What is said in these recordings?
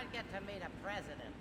I'd get to meet a president.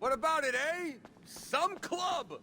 What about it, eh? Some club!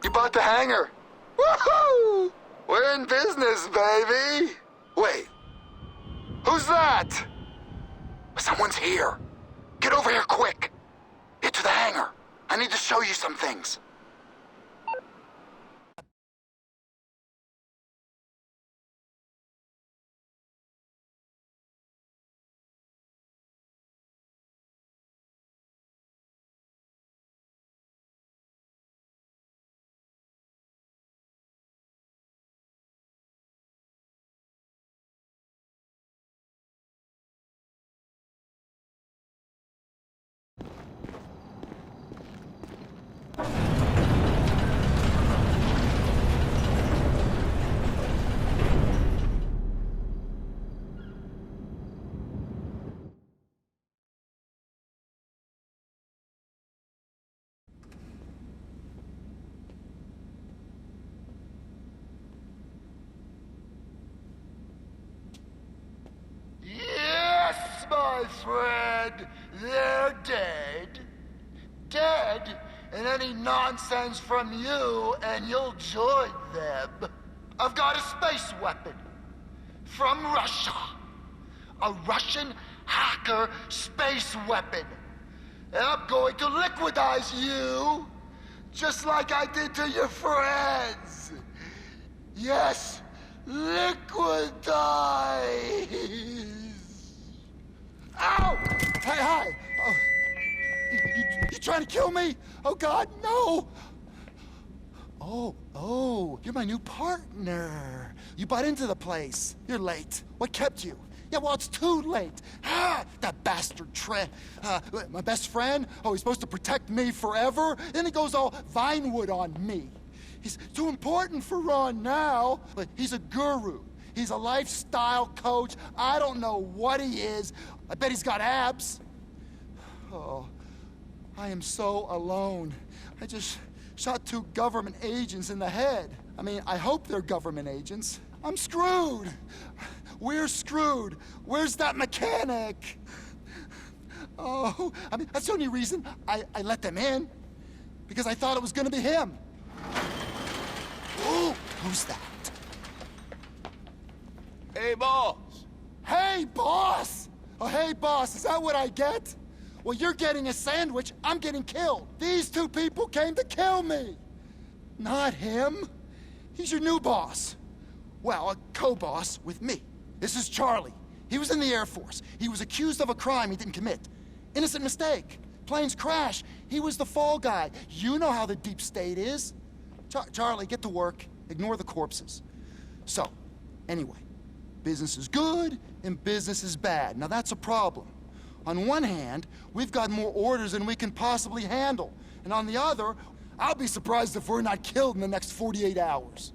You bought the hangar. Woohoo! We're in business, baby. Wait, who's that? Someone's here. Get over here quick. Get to the hangar. I need to show you some things. Yes, my friend, they're dead. dead and any nonsense from you, and you'll join them. I've got a space weapon from Russia. A Russian hacker space weapon. And I'm going to liquidize you just like I did to your friends. Yes, liquidize. Ow! Hey, hi. Oh, you trying to kill me? Oh, God, no. Oh, you're my new partner. You bought into the place. You're late. What kept you? Yeah, well, it's too late. That bastard Trent. My best friend? Oh, he's supposed to protect me forever? Then he goes all Vinewood on me. He's too important for Ron now. But he's a guru. He's a lifestyle coach. I don't know what he is. I bet he's got abs. Oh, I am so alone. I just shot 2 government agents in the head. I mean, I hope they're government agents. I'm screwed. We're screwed. Where's that mechanic? Oh, I mean, that's the only reason I let them in. Because I thought it was gonna be him. Ooh, who's that? Hey, boss. Hey, boss! Oh, hey, boss, is that what I get? Well, you're getting a sandwich, I'm getting killed. These 2 people came to kill me. Not him. He's your new boss. Well, a co-boss with me. This is Charlie. He was in the Air Force. He was accused of a crime he didn't commit. Innocent mistake. Planes crash. He was the fall guy. You know how the deep state is. Charlie, get to work. Ignore the corpses. So, anyway, business is good and business is bad. Now that's a problem. On one hand, we've got more orders than we can possibly handle. And on the other, I'll be surprised if we're not killed in the next 48 hours.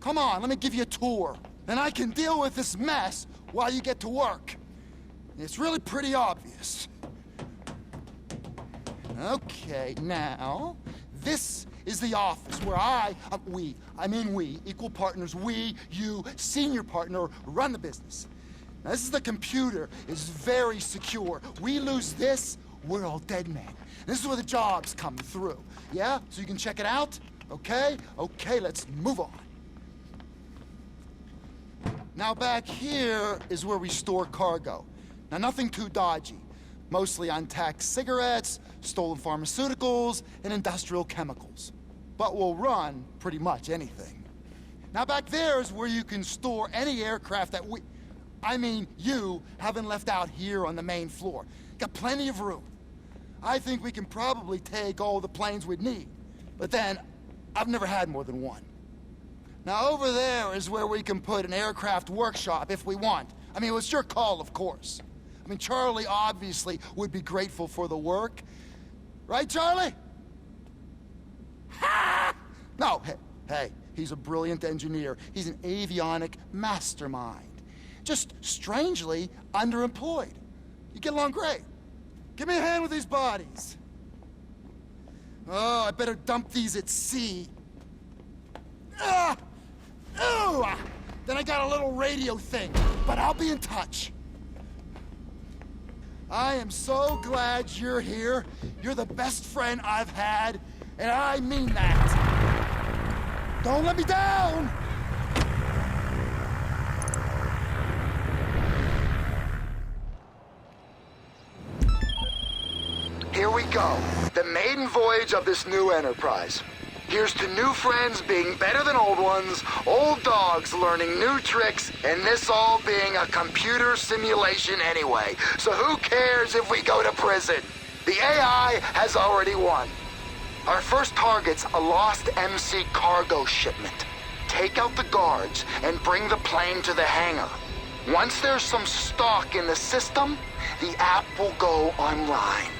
Come on, let me give you a tour. And I can deal with this mess while you get to work. It's really pretty obvious. Okay, now, this is the office where we, equal partners, we, you, senior partner, run the business. Now, this is the computer. It's very secure. We lose this, we're all dead men. This is where the jobs come through. Yeah? So you can check it out? Okay? Okay, let's move on. Now back here is where we store cargo. Now nothing too dodgy. Mostly untaxed cigarettes, stolen pharmaceuticals, and industrial chemicals. But we'll run pretty much anything. Now back there is where you can store any aircraft that you haven't left out here on the main floor. Got plenty of room. I think we can probably take all the planes we'd need. But then, I've never had more than one. Now over there is where we can put an aircraft workshop if we want. I mean, it's your call, of course. I mean, Charlie obviously would be grateful for the work. Right, Charlie? Ha! No, hey, he's a brilliant engineer. He's an avionic mastermind. Just strangely underemployed. You get along great. Give me a hand with these bodies. Oh, I better dump these at sea. Then I got a little radio thing, but I'll be in touch. I am so glad you're here. You're the best friend I've had, and I mean that. Don't let me down! Here we go. The maiden voyage of this new enterprise. Here's to new friends being better than old ones, old dogs learning new tricks, and this all being a computer simulation anyway. So who cares if we go to prison? The AI has already won. Our first target's a lost MC cargo shipment. Take out the guards and bring the plane to the hangar. Once there's some stock in the system, the app will go online.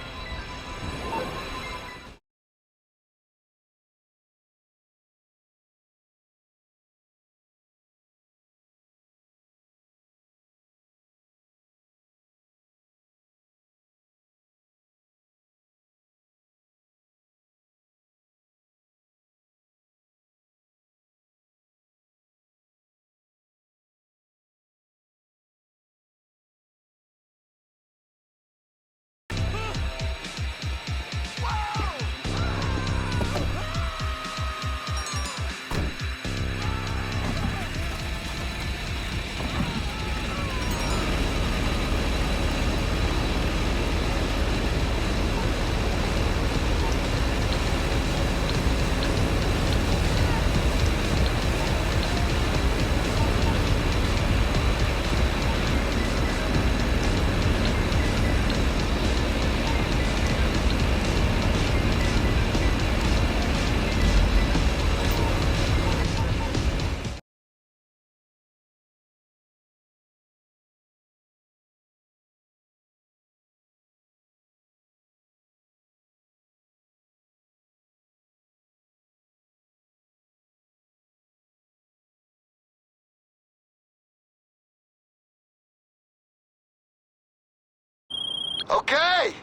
Okay,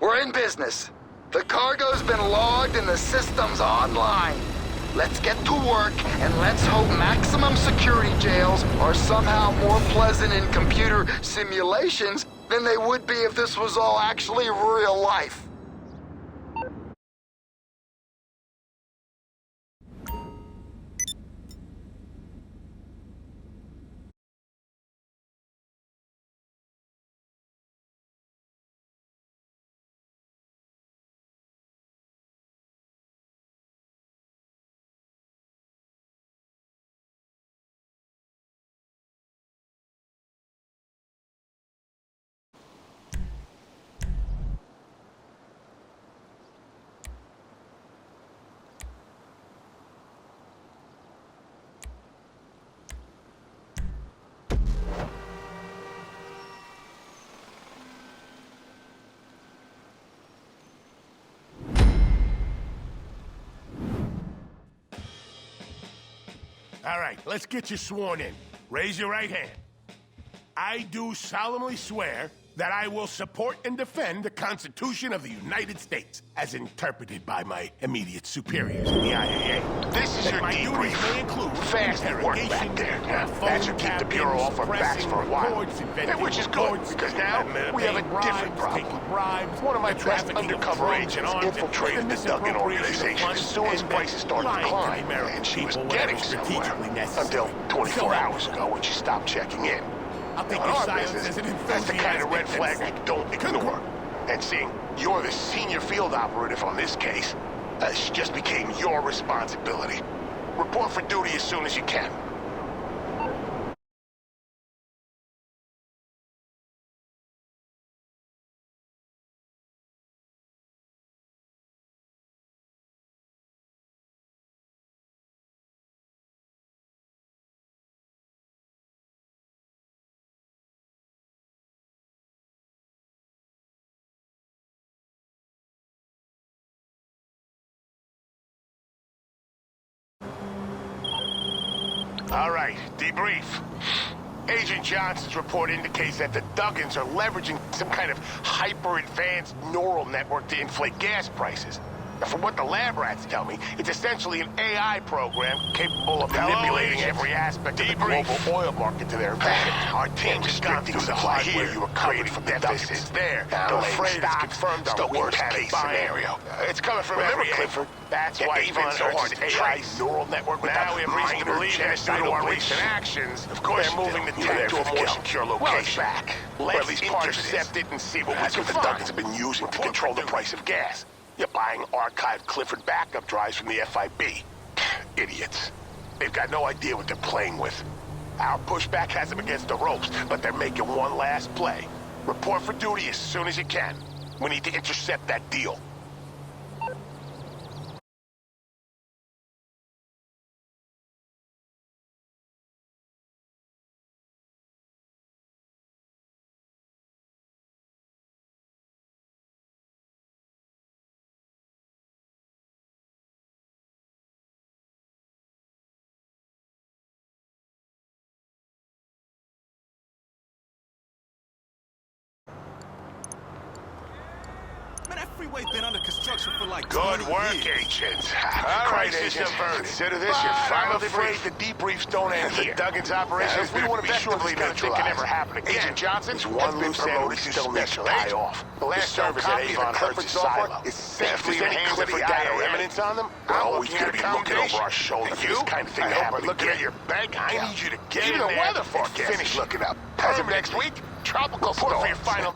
we're in business. The cargo's been logged and the system's online. Let's get to work, and let's hope maximum security jails are somehow more pleasant in computer simulations than they would be if this was all actually real life. All right, let's get you sworn in. Raise your right hand. I do solemnly swear that I will support and defend the Constitution of the United States as interpreted by my immediate superiors in the IAA. This is your my debrief. duties may include Fast work back there. That should keep the Bureau off our backs for a while. Which is good, because now we have a different problem. One of my best undercover agents infiltrated the Duggan organization as soon as prices started to climb, and she was getting somewhere. Until 24 hours ago when she stopped checking in. I'll take In your our silence business, as an that's the kind of red flag enthusiastic we don't ignore. And seeing you're the senior field operative on this case, she just became your responsibility. Report for duty as soon as you can. All right, debrief. Agent Johnson's report indicates that the Duggans are leveraging some kind of hyper-advanced neural network to inflate gas prices. Now, from what the lab rats tell me, it's essentially an AI program capable of manipulating every aspect of the global oil market to their advantage. Our team just gone through the hardware you were created from the deficits there. I'm afraid it's confirmed the worst-case scenario. It's coming from every Clifford. That's why even so hard to AI's neural network now we have reason to believe that due to our recent actions, of course, they're moving the tech to a more secure location. Let's intercept it and see what we can find. That's what the Duggans have been using to control the price of gas. You're buying archived Clifford backup drives from the FIB. Idiots. They've got no idea what they're playing with. Our pushback has them against the ropes, but they're making one last play. Report for duty as soon as you can. We need to intercept that deal. Man, that freeway's been under construction for like Good 20 work, years. agents. All right, Crisis agent. averted. Consider this your final afraid the debriefs don't end here. The Duggans operations, we want to be sure this kind of thing can never happen again. Agent Johnson's one loose end we still need to tie off. The last service at Avon Hertz silo. If there's any Clifford data or evidence on them, we're always going to be looking over our shoulder for this kind of thing to happen. Looking at your bank, I need you to get in there. Even the weather forecast finish looking up. As of next week, tropical storm for your final.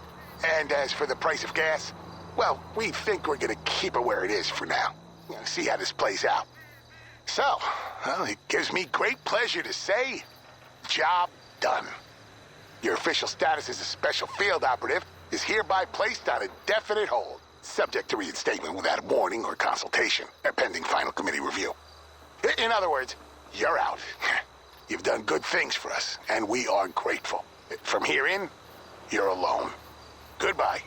And as for the price of gas, well, we think we're gonna keep it where it is for now. You know, see how this plays out. So, well, it gives me great pleasure to say, job done. Your official status as a special field operative is hereby placed on indefinite hold, subject to reinstatement without warning or consultation, pending final committee review. In other words, you're out. You've done good things for us, and we are grateful. From here in, you're alone. Goodbye.